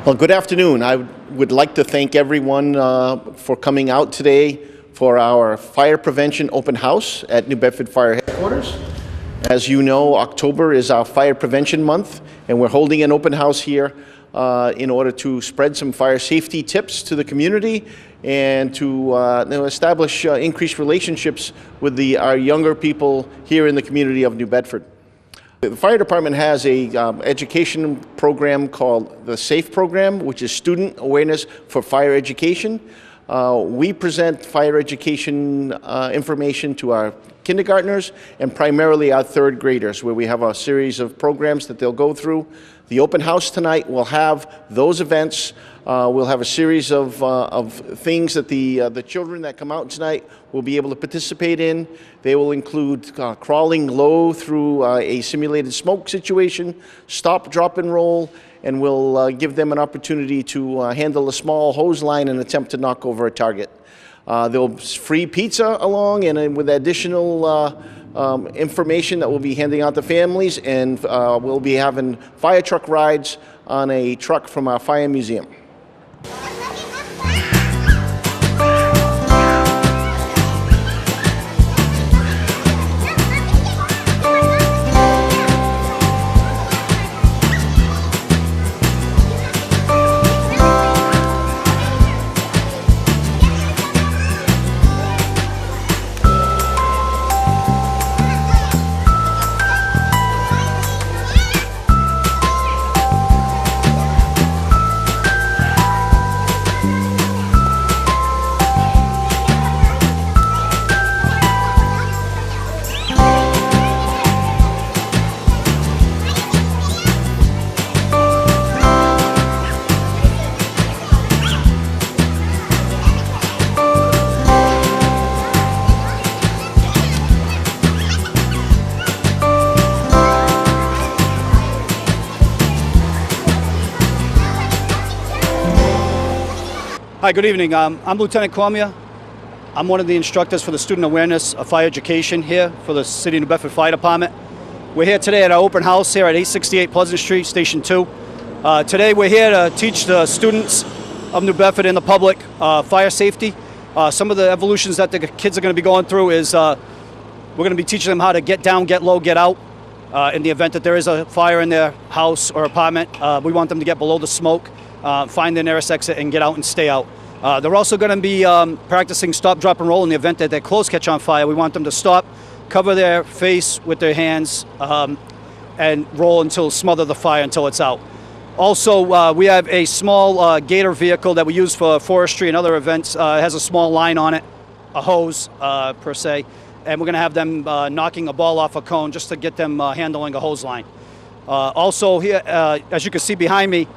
Well, good afternoon. I would like to thank everyone for coming out today for our fire prevention open house at New Bedford Fire Headquarters. As you know, October is our fire prevention month, and we're holding an open house here in order to spread some fire safety tips to the community and to establish increased relationships with our younger people here in the community of New Bedford. The fire department has a education program called the SAFE program, which is Student Awareness for Fire Education. We present fire education information to our kindergartners and primarily our third graders, where we have a series of programs that they'll go through. The open house tonight will have those events. We'll have a series of things that the children that come out tonight will be able to participate in. They will include crawling low through a simulated smoke situation, stop, drop, and roll, and we'll give them an opportunity to handle a small hose line and attempt to knock over a target. There's free pizza along, and with additional information that we'll be handing out to families, and we'll be having fire truck rides on a truck from our fire museum. Hi, good evening. I'm Lieutenant Cormier. I'm one of the instructors for the Student Awareness of Fire Education here for the City of New Bedford Fire Department. We're here today at our open house here at 868 Pleasant Street, Station 2. Today we're here to teach the students of New Bedford and the public fire safety. Some of the evolutions that the kids are going to be going through is we're going to be teaching them how to get down, get low, get out. In the event that there is a fire in their house or apartment, we want them to get below the smoke, find their nearest exit, and get out and stay out. They're also going to be practicing stop, drop, and roll in the event that their clothes catch on fire. We want them to stop, cover their face with their hands, and roll until smother the fire until it's out. Also, we have a small gator vehicle that we use for forestry and other events. It has a small line on it, a hose per se, and we're going to have them knocking a ball off a cone just to get them handling a hose line. Also here, as you can see behind me,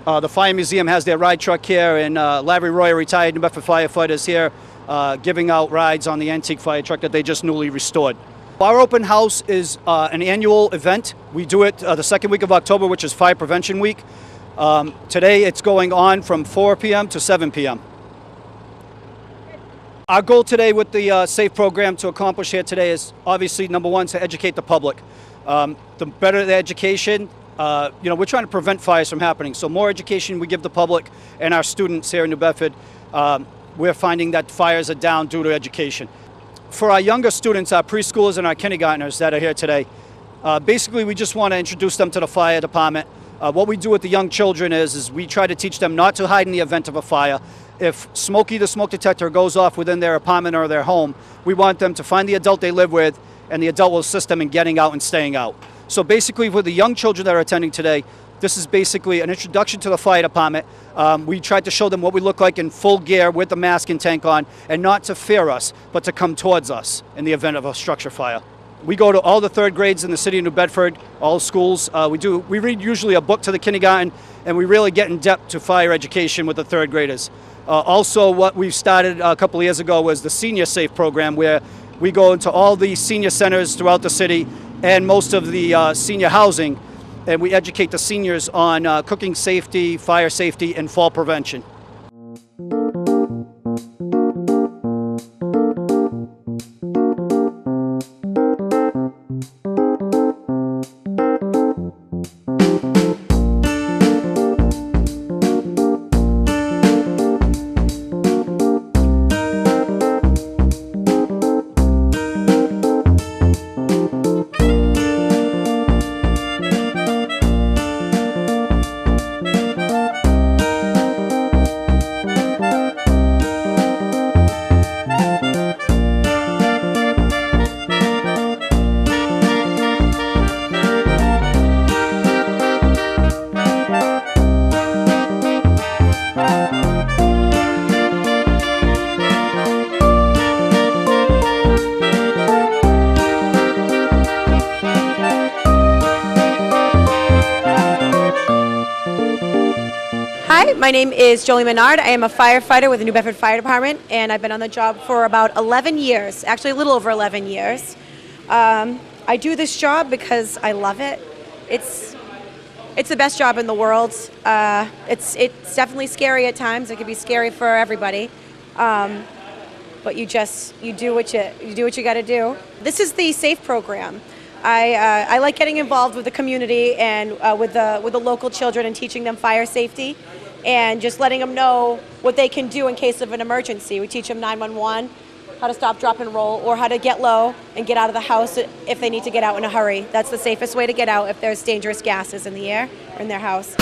the Fire Museum has their ride truck here, and Larry Roy, a retired New Bedford firefighter, is here giving out rides on the antique fire truck that they just newly restored. Our open house is an annual event. We do it the second week of October, which is Fire Prevention Week. Today it's going on from 4 p.m. to 7 p.m. Our goal today with the SAFE program to accomplish here today is obviously, number one, to educate the public. The better the education, we're trying to prevent fires from happening. So more education we give the public and our students here in New Bedford, we're finding that fires are down due to education. For our younger students, our preschoolers and our kindergartners that are here today, basically we just want to introduce them to the fire department. What we do with the young children is we try to teach them not to hide in the event of a fire. If Smokey the smoke detector goes off within their apartment or their home, we want them to find the adult they live with, and the adult will assist them in getting out and staying out. So basically, for the young children that are attending today, this is basically an introduction to the fire department. We tried to show them what we look like in full gear with the mask and tank on, and not to fear us, but to come towards us in the event of a structure fire. We go to all the third grades in the city of New Bedford, all schools. We read usually a book to the kindergarten, and we really get in depth to fire education with the third graders. Also, what we've started a couple of years ago was the Senior Safe program, where we go into all the senior centers throughout the city and most of the senior housing, and we educate the seniors on cooking safety, fire safety, and fall prevention. My name is Jolie Menard. I am a firefighter with the New Bedford Fire Department, and I've been on the job for about 11 years, actually a little over 11 years. I do this job because I love it. It's the best job in the world. It's definitely scary at times. It can be scary for everybody, but you do what you got to do. This is the SAFE program. I like getting involved with the community and with the local children and teaching them fire safety, and just letting them know what they can do in case of an emergency. We teach them 911, how to stop, drop, and roll, or how to get low and get out of the house if they need to get out in a hurry. That's the safest way to get out if there's dangerous gases in the air or in their house.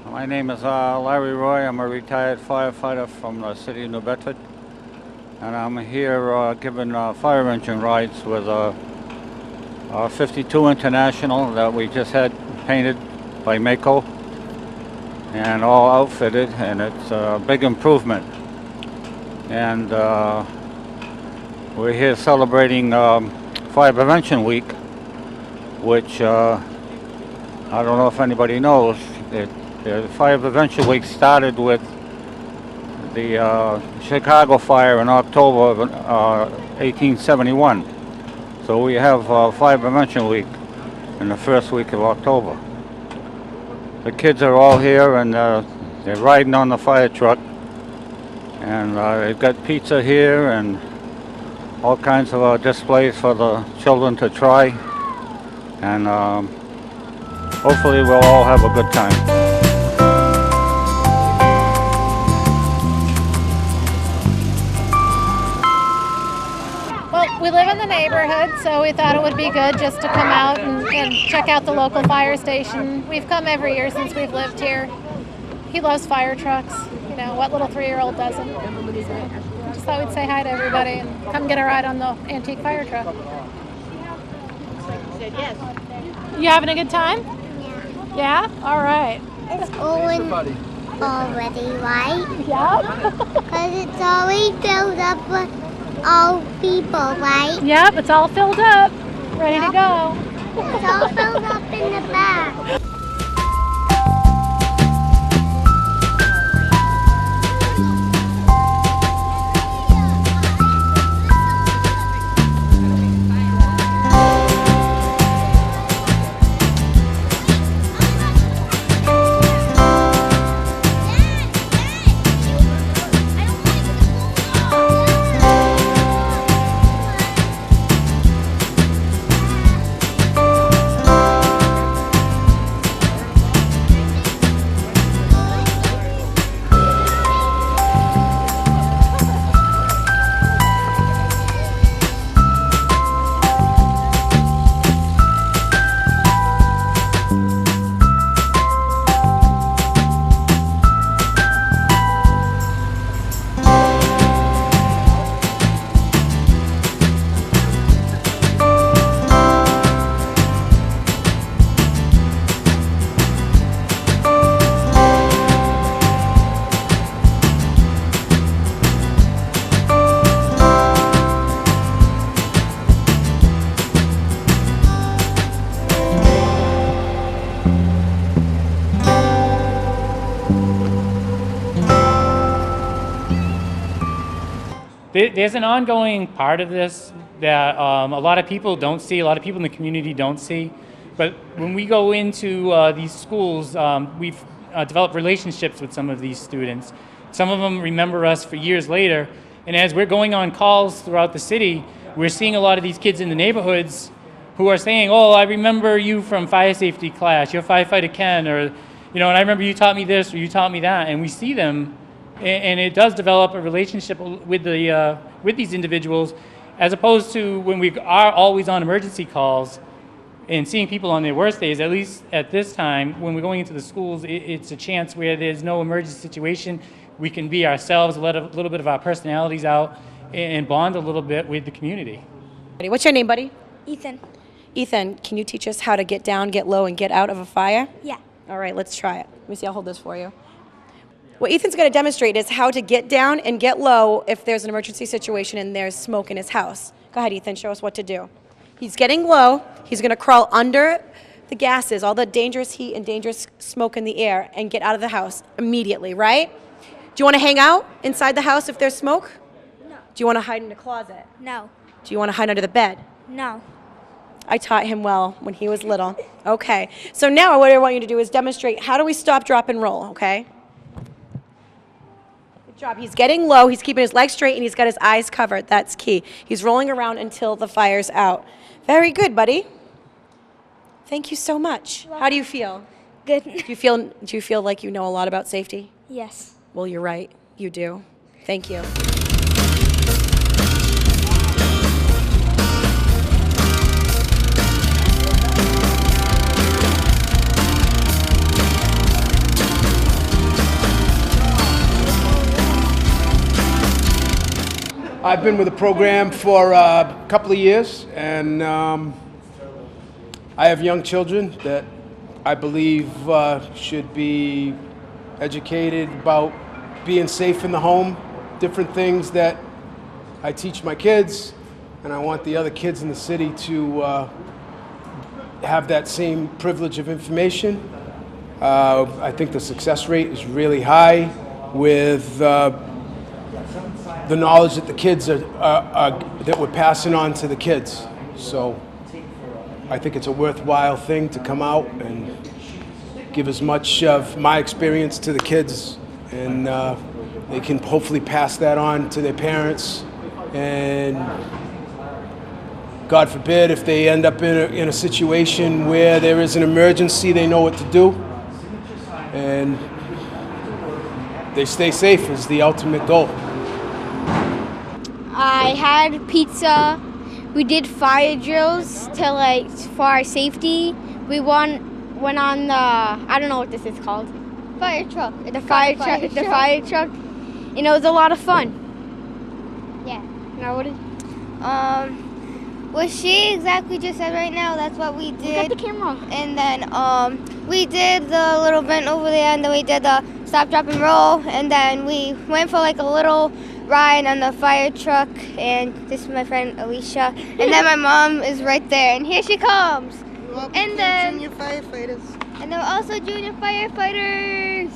My name is Larry Roy. I'm a retired firefighter from the city of New Bedford, and I'm here giving fire engine rides with our 52 International that we just had painted by Mako and all outfitted, and it's a big improvement. And we're here celebrating Fire Prevention Week, which I don't know if anybody knows. The Fire Prevention Week started with the Chicago fire in October of 1871. So we have Fire Prevention Week in the first week of October. The kids are all here, and they're riding on the fire truck. And they've got pizza here and all kinds of displays for the children to try. And hopefully we'll all have a good time. We live in the neighborhood, so we thought it would be good just to come out and check out the local fire station. We've come every year since we've lived here. He loves fire trucks. You know, what little 3-year-old doesn't? So I just thought we'd say hi to everybody and come get a ride on the antique fire truck. You having a good time? Yeah? All right. It's going already, right? Yeah. Because it's already filled up with all people, right? Yep, it's all filled up. Ready to go. It's all filled up in the back. There's an ongoing part of this that a lot of people don't see, a lot of people in the community don't see. But when we go into these schools, we've developed relationships with some of these students. Some of them remember us for years later. And as we're going on calls throughout the city, we're seeing a lot of these kids in the neighborhoods who are saying, oh, I remember you from fire safety class, you're firefighter Ken, or, and I remember you taught me this or you taught me that. And we see them, and it does develop a relationship with these individuals, as opposed to when we are always on emergency calls and seeing people on their worst days. At least at this time, when we're going into the schools, it's a chance where there's no emergency situation. We can be ourselves, let a little bit of our personalities out, and bond a little bit with the community. What's your name, buddy? Ethan. Ethan, can you teach us how to get down, get low, and get out of a fire? Yeah. All right, let's try it. Let me see, I'll hold this for you. What Ethan's going to demonstrate is how to get down and get low if there's an emergency situation and there's smoke in his house. Go ahead, Ethan, show us what to do. He's getting low. He's going to crawl under the gases, all the dangerous heat and dangerous smoke in the air, and get out of the house immediately, right? Do you want to hang out inside the house if there's smoke? No. Do you want to hide in a closet? No. Do you want to hide under the bed? No. I taught him well when he was little. Okay, so now what I want you to do is demonstrate how do we stop, drop, and roll, okay? Good job. He's getting low, he's keeping his legs straight, and he's got his eyes covered. That's key. He's rolling around until the fire's out. Very good, buddy. Thank you so much. How do you feel? Good. Do you feel like you know a lot about safety? Yes. Well, you're right. You do. Thank you. I've been with the program for a couple of years, and I have young children that I believe should be educated about being safe in the home, different things that I teach my kids, and I want the other kids in the city to have that same privilege of information. I think the success rate is really high with the knowledge that the kids that we're passing on to the kids. So I think it's a worthwhile thing to come out and give as much of my experience to the kids, and they can hopefully pass that on to their parents. And God forbid, if they end up in a situation where there is an emergency, they know what to do, and they stay safe is the ultimate goal. I had pizza. We did fire drills to for our safety. We went on the, I don't know what this is called. Fire truck. The fire truck. And it was a lot of fun. Yeah. Now what is? What she exactly just said right now, that's what we did. Look at the camera. And then we did the little bend over there, and then we did the stop, drop, and roll, and then we went for like a little ride on the fire truck, and this is my friend Alicia, and then my mom is right there, and here she comes. And then junior firefighters. And then we're also junior firefighters.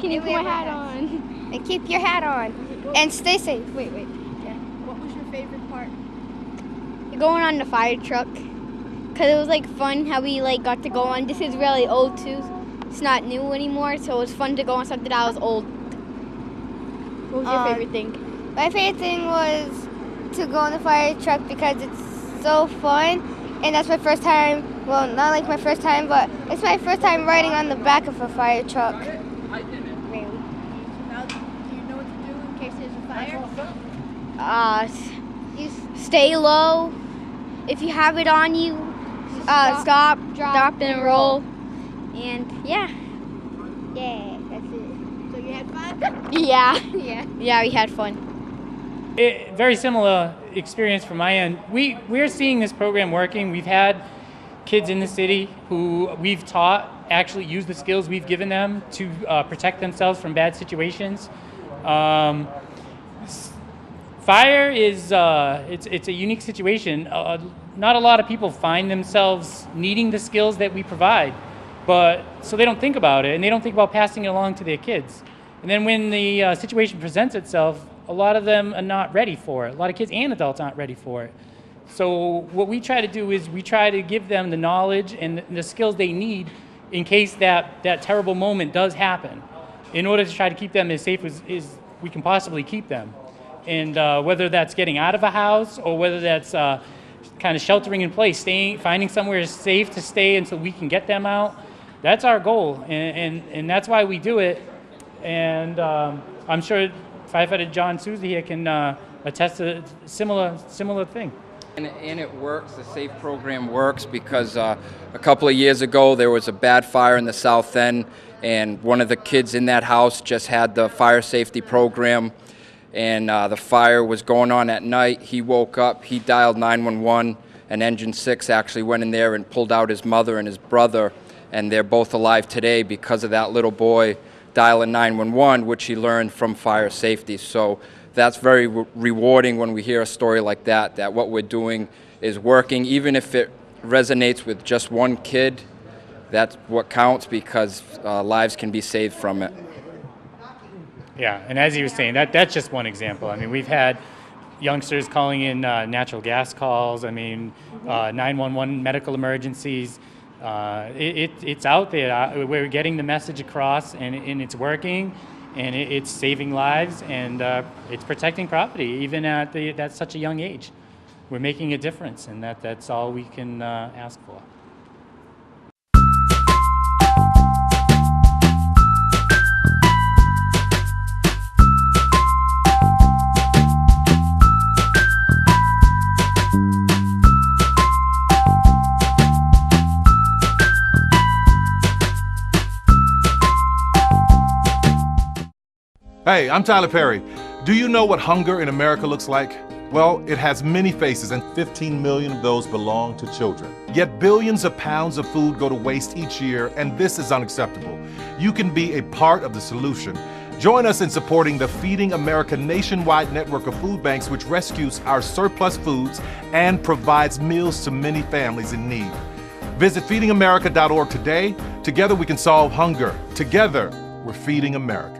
Can you put my hat on? And keep your hat on. And stay safe. Wait. Yeah. What was your favorite part? Going on the fire truck, cause it was fun how we got to go on. This is really old too. It's not new anymore, so it was fun to go on something that was old. What was your favorite thing? My favorite thing was to go on the fire truck because it's so fun, and that's my first time. Well, not like my first time, but it's my first time riding on the back of a fire truck. Now, do you know what to do in case there's a fire? You stay low. If you have it on you, stop, drop, and roll. And yeah, that's it. So you had fun? Yeah, we had fun. Very similar experience from my end. We're seeing this program working. We've had kids in the city who we've taught actually use the skills we've given them to protect themselves from bad situations. Fire is it's a unique situation. Not a lot of people find themselves needing the skills that we provide, but so they don't think about it, and they don't think about passing it along to their kids. And then when the situation presents itself, a lot of them are not ready for it. A lot of kids and adults aren't ready for it. So what we try to do is we try to give them the knowledge and the skills they need in case that terrible moment does happen, in order to try to keep them as safe as we can possibly keep them. And whether that's getting out of a house or whether that's kind of sheltering in place, finding somewhere safe to stay until we can get them out, that's our goal. And that's why we do it. And I'm sure Firefighter John Souza here can attest to a similar thing. And it works, the SAFE program works because a couple of years ago there was a bad fire in the south end, and one of the kids in that house just had the fire safety program, and the fire was going on at night. He woke up, he dialed 911, and Engine 6 actually went in there and pulled out his mother and his brother, and they're both alive today because of that little boy dialing 911, which he learned from fire safety. So that's very rewarding when we hear a story like that what we're doing is working, even if it resonates with just one kid. That's what counts, because lives can be saved from it. Yeah, and as he was saying, that's just one example. I mean, we've had youngsters calling in natural gas calls. I mean, 911 medical emergencies. It's out there. We're getting the message across, and it's working, and it's saving lives, and it's protecting property, even at such a young age. We're making a difference, and that's all we can ask for. Hey, I'm Tyler Perry. Do you know what hunger in America looks like? Well, it has many faces, and 15 million of those belong to children. Yet billions of pounds of food go to waste each year, and this is unacceptable. You can be a part of the solution. Join us in supporting the Feeding America nationwide network of food banks, which rescues our surplus foods and provides meals to many families in need. Visit feedingamerica.org today. Together we can solve hunger. Together, we're feeding America.